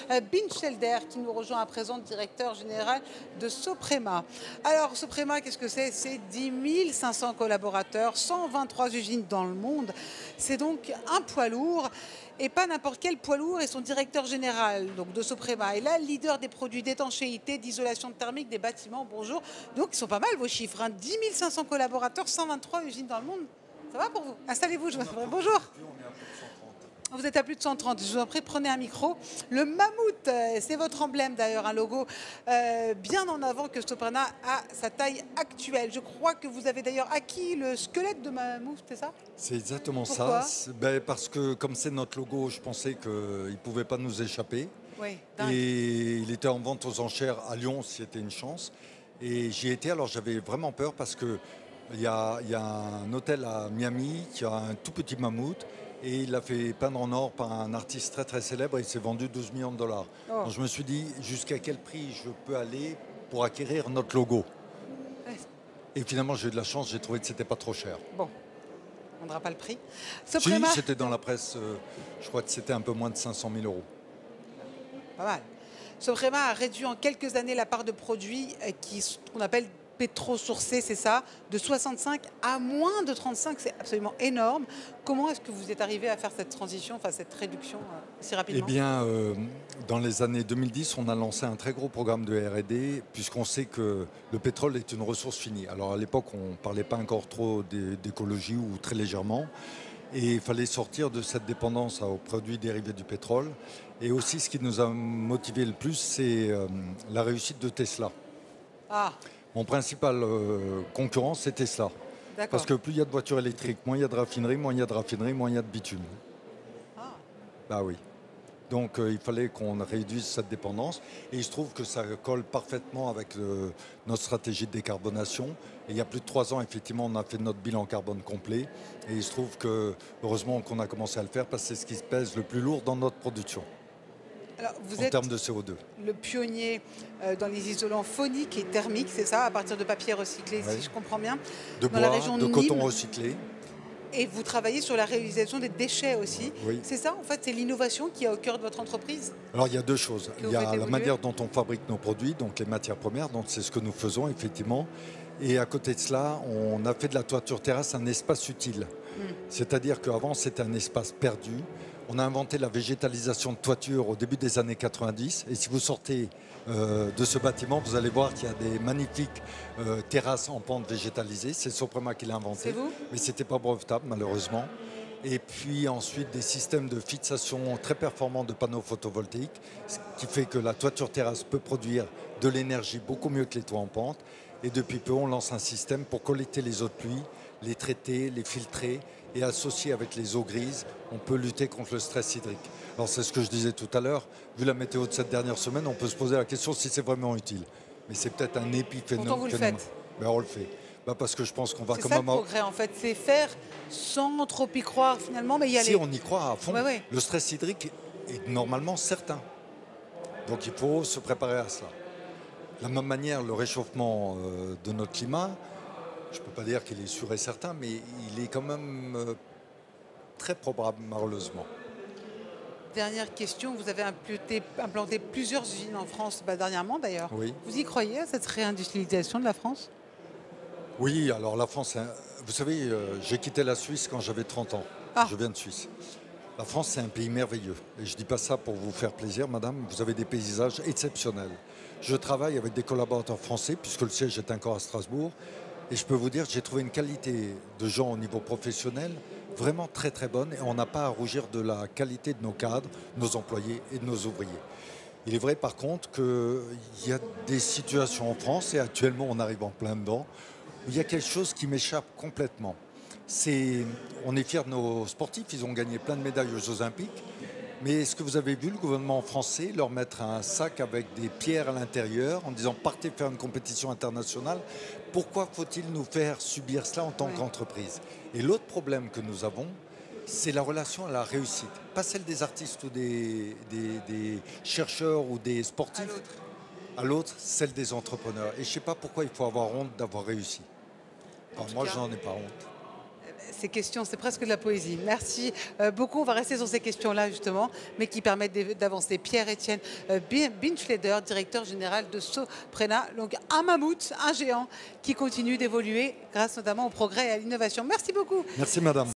Binchelder qui nous rejoint à présent, directeur général de Soprema. Alors Soprema, qu'est-ce que c'est? C'est 10 500 collaborateurs, 123 usines dans le monde. C'est donc un poids lourd et pas n'importe quel poids lourd, et son directeur général donc, de Soprema. Et là, leader des produits d'étanchéité, d'isolation thermique des bâtiments. Bonjour. Donc ils sont pas mal vos chiffres. 10 500 collaborateurs, 123 usines dans le monde. Ça va pour vous? Installez-vous, je vous bonjour. Vous êtes à plus de 130, je vous en prie, prenez un micro. Le mammouth, c'est votre emblème d'ailleurs, un logo bien en avant que Soprema a sa taille actuelle. Je crois que vous avez d'ailleurs acquis le squelette de mammouth, c'est ça? C'est exactement Pourquoi ça. Parce que comme c'est notre logo, je pensais qu'il ne pouvait pas nous échapper. Oui, dingue. Et il était en vente aux enchères à Lyon, si c'était une chance. Et j'y étais, alors j'avais vraiment peur parce qu'il y a un hôtel à Miami qui a un tout petit mammouth. Et il l'a fait peindre en or par un artiste très très célèbre et il s'est vendu 12 millions de dollars. Oh. Donc je me suis dit, jusqu'à quel prix je peux aller pour acquérir notre logo? Ouais. Et finalement, j'ai eu de la chance, j'ai trouvé que c'était pas trop cher. Bon, on ne dira pas le prix. Si, Soprema, c'était dans la presse, je crois que c'était un peu moins de 500 000 euros. pas mal. Soprema a réduit en quelques années la part de produits qu'on appelle pétro-sourcés, c'est ça, de 65 à moins de 35, c'est absolument énorme. Comment est-ce que vous êtes arrivé à faire cette transition, enfin cette réduction si rapidement? Eh bien, dans les années 2010, on a lancé un très gros programme de R&D, puisqu'on sait que le pétrole est une ressource finie. Alors à l'époque, on ne parlait pas encore trop d'écologie ou très légèrement. Et il fallait sortir de cette dépendance aux produits dérivés du pétrole. Et aussi, ce qui nous a motivé le plus, c'est la réussite de Tesla. Ah, Mon principal concurrent, c'est Tesla. d'accord. Parce que plus il y a de voitures électriques, moins il y a de raffineries, moins il y a de raffineries, moins il y a de bitume. Ah. Bah oui. Donc il fallait qu'on réduise cette dépendance. Et il se trouve que ça colle parfaitement avec notre stratégie de décarbonation. Et il y a plus de 3 ans, effectivement, on a fait notre bilan carbone complet. Et il se trouve que, heureusement qu'on a commencé à le faire parce que c'est ce qui se pèse le plus lourd dans notre production, Alors, vous en êtes termes de CO2. le pionnier dans les isolants phoniques et thermiques, c'est ça, à partir de papier recyclé, Oui. si je comprends bien, De dans la bois, région de de coton Nîmes. recyclé. Et vous travaillez sur la réalisation des déchets aussi. Oui. C'est ça, en fait, c'est l'innovation qui est au cœur de votre entreprise? Alors il y a deux choses. Que Il vous y a faites la évoluer. manière dont on fabrique nos produits, donc les matières premières, donc c'est ce que nous faisons effectivement. Et à côté de cela, on a fait de la toiture terrasse un espace utile. C'est-à-dire qu'avant c'était un espace perdu. On a inventé la végétalisation de toiture au début des années 90. Et si vous sortez de ce bâtiment, vous allez voir qu'il y a des magnifiques terrasses en pente végétalisées. C'est Soprema qui l'a inventé. C'est vous? Mais ce n'était pas brevetable malheureusement. Et puis ensuite des systèmes de fixation très performants de panneaux photovoltaïques, ce qui fait que la toiture terrasse peut produire de l'énergie beaucoup mieux que les toits en pente. Et depuis peu, on lance un système pour collecter les eaux de pluie, les traiter, les filtrer et associer avec les eaux grises, on peut lutter contre le stress hydrique. Alors c'est ce que je disais tout à l'heure, vu la météo de cette dernière semaine, on peut se poser la question si c'est vraiment utile. Mais c'est peut-être un épiphénomène. Pourtant, vous le faites. Ben, on le fait. Ben, parce que je pense qu'on va C'est quand ça le même... progrès, en fait, c'est faire sans trop y croire finalement, mais y aller. Si on y croit à fond, Ouais, ouais. le stress hydrique est normalement certain. Donc il faut se préparer à cela. De la même manière, le réchauffement de notre climat, je ne peux pas dire qu'il est sûr et certain, mais il est quand même très probable, malheureusement. Dernière question, vous avez implanté plusieurs usines en France, dernièrement d'ailleurs. Oui. Vous y croyez à cette réindustrialisation de la France? Oui, alors la France, vous savez, j'ai quitté la Suisse quand j'avais 30 ans. Ah. Je viens de Suisse. La France, c'est un pays merveilleux. Et je ne dis pas ça pour vous faire plaisir, madame. Vous avez des paysages exceptionnels. Je travaille avec des collaborateurs français, puisque le siège est encore à Strasbourg. Et je peux vous dire que j'ai trouvé une qualité de gens au niveau professionnel vraiment très très bonne. Et on n'a pas à rougir de la qualité de nos cadres, nos employés et de nos ouvriers. Il est vrai par contre qu'il y a des situations en France, et actuellement on arrive en plein dedans, où il y a quelque chose qui m'échappe complètement. On est fiers de nos sportifs, ils ont gagné plein de médailles aux Jeux Olympiques. Mais est-ce que vous avez vu le gouvernement français leur mettre un sac avec des pierres à l'intérieur en disant partez faire une compétition internationale? Pourquoi faut-il nous faire subir cela en tant qu'entreprise? Et l'autre problème que nous avons, c'est la relation à la réussite. Pas celle des artistes ou des chercheurs ou des sportifs. À l'autre, celle des entrepreneurs. Et je ne sais pas pourquoi il faut avoir honte d'avoir réussi. Enfin, moi, je n'en ai pas honte. Ces questions, c'est presque de la poésie. Merci beaucoup. On va rester sur ces questions-là, justement, mais qui permettent d'avancer. Pierre-Étienne Binschleder, directeur général de Soprena. Donc, un mammouth, un géant qui continue d'évoluer grâce notamment au progrès et à l'innovation. Merci beaucoup. Merci, madame.